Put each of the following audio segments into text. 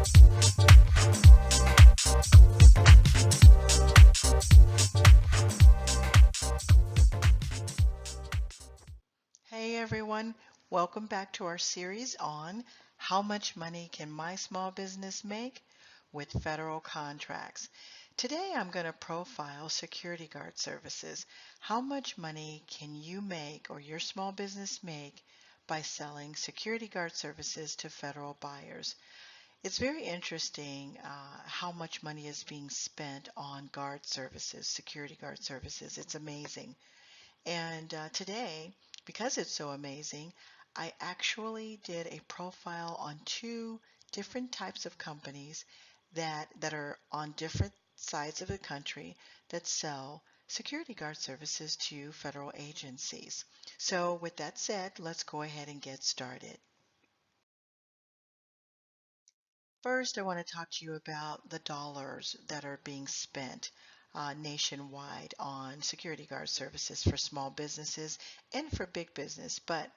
Hey everyone, welcome back to our series on how much money can my small business make with federal contracts. Today I'm going to profile security guard services. How much money can you make or your small business make by selling security guard services to federal buyers? It's very interesting how much money is being spent on guard services, security guard services. It's amazing. And today, because it's so amazing, I actually did a profile on two different types of companies that are on different sides of the country that sell security guard services to federal agencies. So with that said, let's go ahead and get started. First, I want to talk to you about the dollars that are being spent nationwide on security guard services for small businesses and for big business. But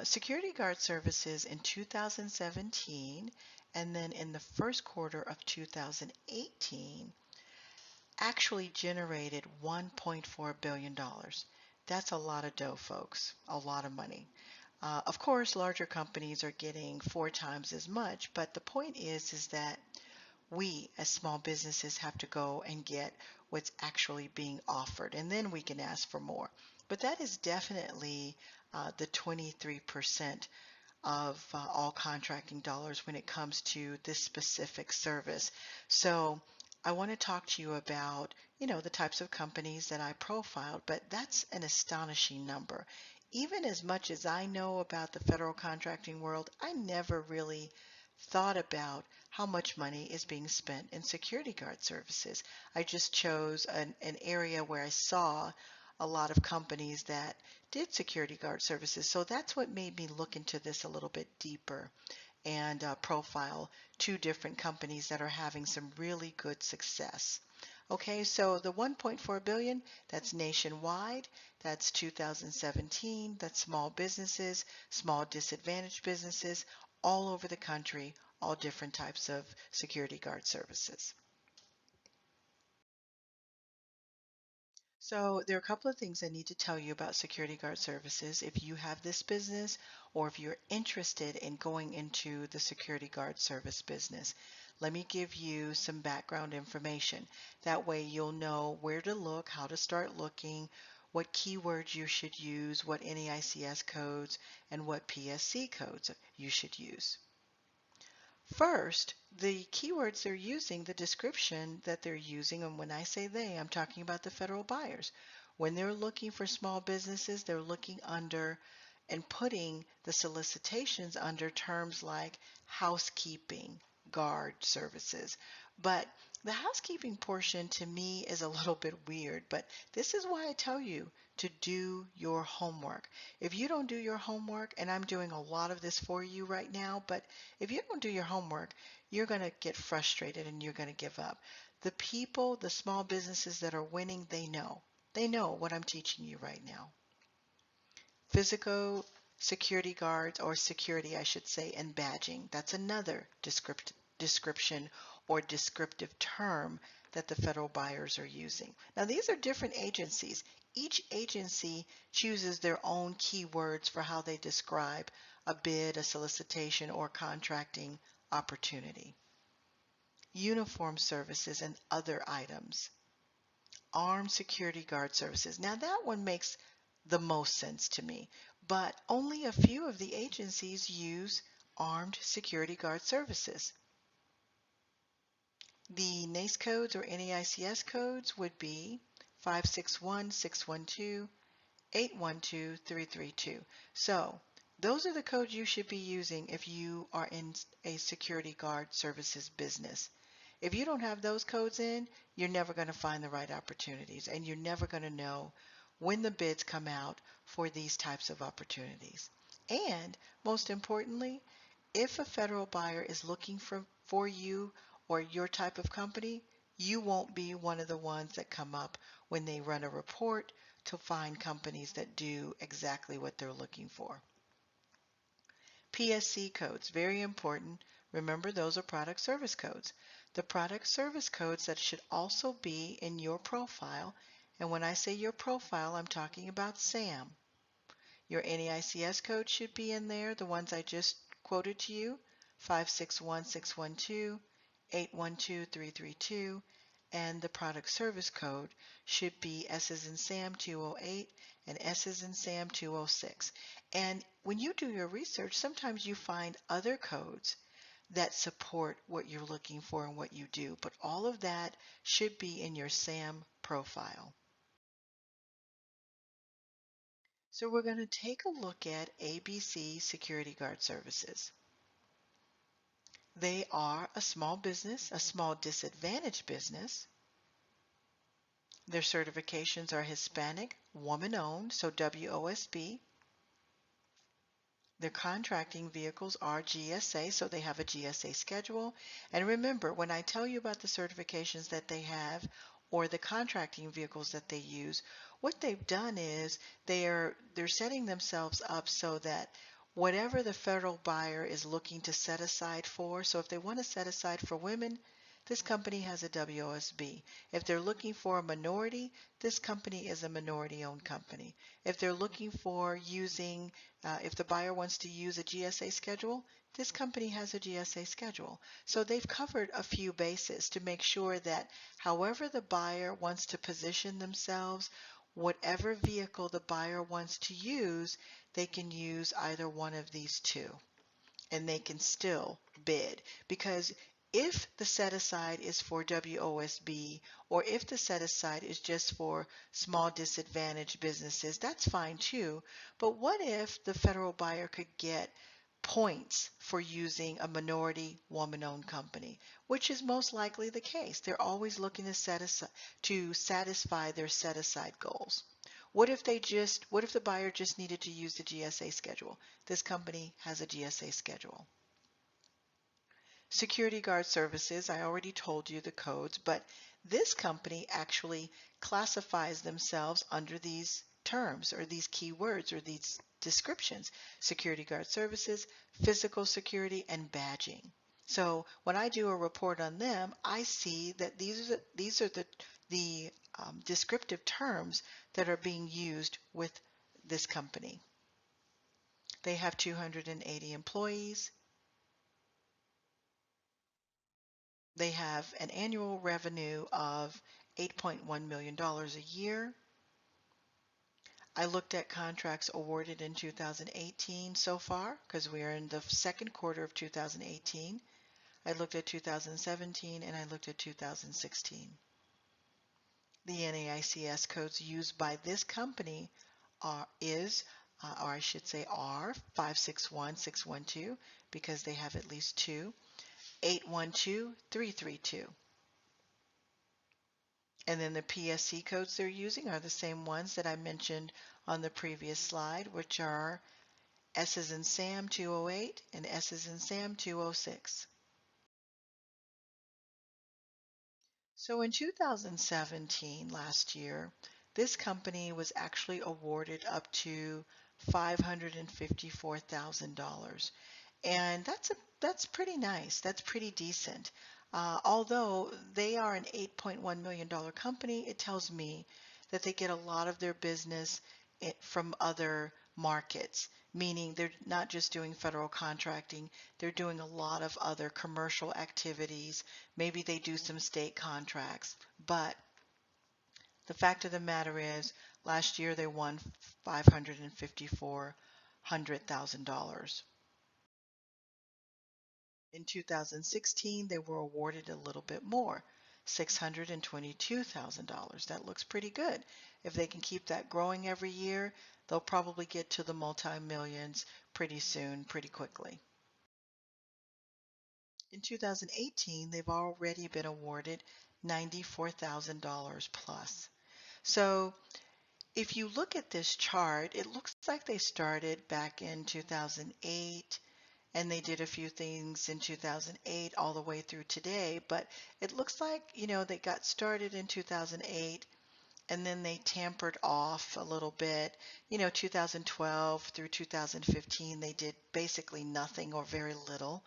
security guard services in 2017 and then in the first quarter of 2018 actually generated $1.4 billion. That's a lot of dough, folks, a lot of money. Of course, larger companies are getting 4 times as much, but the point is that we as small businesses have to go and get what's actually being offered, and then we can ask for more. But that is definitely the 23% of all contracting dollars when it comes to this specific service. So I want to talk to you about, the types of companies that I profiled, but that's an astonishing number. Even as much as I know about the federal contracting world, I never really thought about how much money is being spent in security guard services. I just chose an area where I saw a lot of companies that did security guard services. So that's what made me look into this a little bit deeper and profile two different companies that are having some really good success. Okay, so the 1.4 billion, that's nationwide. That's 2017. That's small businesses, small disadvantaged businesses all over the country, all different types of security guard services. So there are a couple of things I need to tell you about security guard services if you have this business or if you're interested in going into the security guard service business. Let me give you some background information. That way you'll know where to look, how to start looking, what keywords you should use, what NAICS codes, and what PSC codes you should use. First, the keywords they're using, the description that they're using, and when I say they, I'm talking about the federal buyers. When they're looking for small businesses, they're looking under and putting the solicitations under terms like housekeeping, guard services. But the housekeeping portion to me is a little bit weird, but this is why I tell you to do your homework. If you don't do your homework, and I'm doing a lot of this for you right now, but if you don't do your homework, you're going to get frustrated and you're going to give up. The people, the small businesses that are winning, they know. They know what I'm teaching you right now. Physical security guards, or security, I should say, and badging. That's another description or descriptive term that the federal buyers are using. Now, these are different agencies. Each agency chooses their own keywords for how they describe a bid, a solicitation, or contracting opportunity. Uniform services and other items. Armed security guard services. Now that one makes the most sense to me, but only a few of the agencies use armed security guard services. The NAICS codes or NAICS codes would be 561, 612, 812, 332. So those are the codes you should be using if you are in a security guard services business. If you don't have those codes in, you're never going to find the right opportunities, and you're never going to know when the bids come out for these types of opportunities. And most importantly, if a federal buyer is looking for you or your type of company, you won't be one of the ones that come up when they run a report to find companies that do exactly what they're looking for. PSC codes, very important, Remember, those are product service codes. The product service codes that should also be in your profile, and when I say your profile, I'm talking about SAM. Your NAICS code should be in there, the ones I just quoted to you, 561612, 812332, and the product service code should be S as in Sam 208 and S as in Sam 206. And when you do your research, sometimes you find other codes that support what you're looking for and what you do, but all of that should be in your SAM profile. So we're going to take a look at ABC Security Guard Services. They are a small business, a small disadvantaged business. Their certifications are Hispanic, woman-owned, so WOSB. Their contracting vehicles are GSA, so they have a GSA schedule. And remember, when I tell you about the certifications that they have or the contracting vehicles that they use, what they've done is they're setting themselves up so that whatever the federal buyer is looking to set aside for, so if they want to set aside for women, this company has a WOSB. If they're looking for a minority, this company is a minority-owned company. If they're looking for using if the buyer wants to use a GSA schedule, this company has a GSA schedule. So they've covered a few bases to make sure that however the buyer wants to position themselves, whatever vehicle the buyer wants to use, they can use either one of these two and they can still bid. Because if the set aside is for WOSB or if the set aside is just for small disadvantaged businesses, that's fine too. But what if the federal buyer could get points for using a minority woman-owned company, which is most likely the case. They're always looking to satisfy their set-aside goals. What if the buyer just needed to use the GSA schedule? This company has a GSA schedule. Security Guard Services, I already told you the codes, but this company actually classifies themselves under these terms or these keywords or these descriptions: Security Guard Services, Physical Security, and Badging. So when I do a report on them, I see that these are the descriptive terms that are being used with this company. They have 280 employees. They have an annual revenue of $8.1 million a year. I looked at contracts awarded in 2018 so far because we are in the second quarter of 2018. I looked at 2017 and I looked at 2016. The NAICS codes used by this company are are 561612 because they have at least two, 812332. And then the PSC codes they're using are the same ones that I mentioned on the previous slide, which are S as in Sam 208 and S as in Sam 206. So in 2017, last year, this company was actually awarded up to $554,000. And that's pretty nice. That's pretty decent. Although they are an $8.1 million company, it tells me that they get a lot of their business from other markets, meaning they're not just doing federal contracting, they're doing a lot of other commercial activities. Maybe they do some state contracts. But the fact of the matter is, last year they won $554,000. In 2016, they were awarded a little bit more, $622,000. That looks pretty good. If they can keep that growing every year, they'll probably get to the multi-millions pretty soon, pretty quickly. In 2018, they've already been awarded $94,000 plus. So if you look at this chart, it looks like they started back in 2008 and they did a few things in 2008 all the way through today, but it looks like, they got started in 2008 and then they tampered off a little bit. 2012 through 2015, they did basically nothing or very little.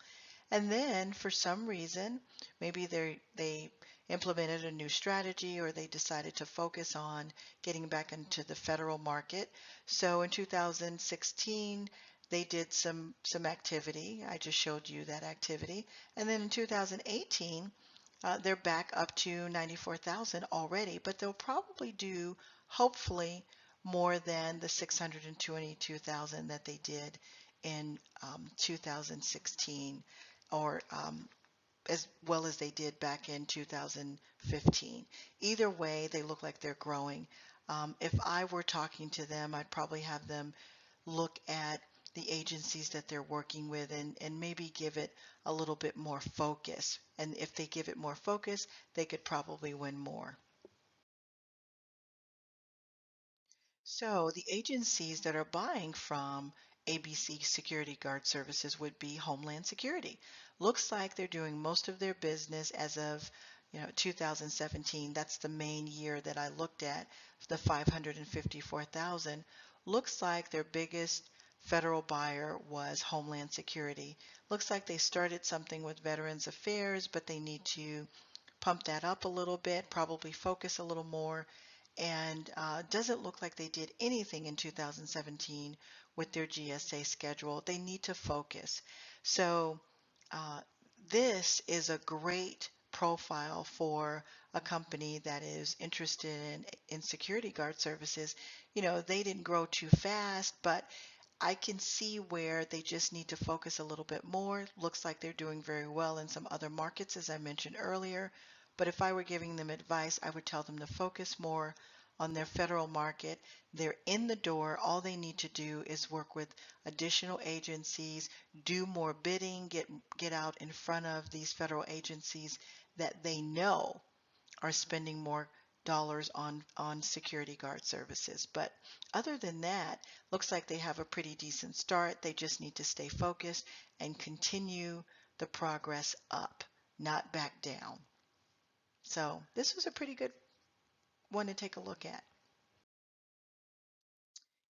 And then for some reason, maybe they implemented a new strategy or they decided to focus on getting back into the federal market. So in 2016, they did some activity. I just showed you that activity. And then in 2018, they're back up to 94,000 already, but they'll probably do, hopefully, more than the 622,000 that they did in 2016, or as well as they did back in 2015. Either way, they look like they're growing. If I were talking to them, I'd probably have them look at the agencies that they're working with and maybe give it a little bit more focus. And if they give it more focus, they could probably win more. So the agencies that are buying from ABC Security Guard Services would be Homeland Security. Looks like they're doing most of their business as of 2017. That's the main year that I looked at, the 554,000. Looks like their biggest federal buyer was Homeland Security. Looks like they started something with Veterans Affairs, but they need to pump that up a little bit, probably focus a little more, and doesn't look like they did anything in 2017 with their GSA schedule. They need to focus. So uh, this is a great profile for a company that is interested in security guard services. They didn't grow too fast, but I can see where they just need to focus a little bit more. Looks like they're doing very well in some other markets, as I mentioned earlier. But if I were giving them advice, I would tell them to focus more on their federal market. They're in the door. All they need to do is work with additional agencies, do more bidding, get out in front of these federal agencies that they know are spending more dollars on security guard services. But other than that, looks like they have a pretty decent start. They just need to stay focused and continue the progress up, not back down. So this was a pretty good one to take a look at.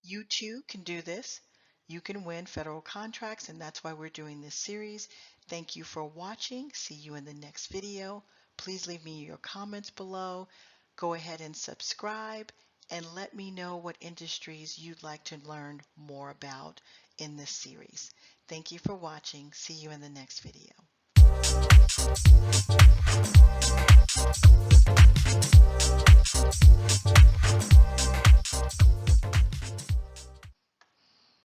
You too can do this. You can win federal contracts, and that's why we're doing this series. Thank you for watching. See you in the next video. Please leave me your comments below. Go ahead and subscribe and let me know what industries you'd like to learn more about in this series. Thank you for watching. See you in the next video.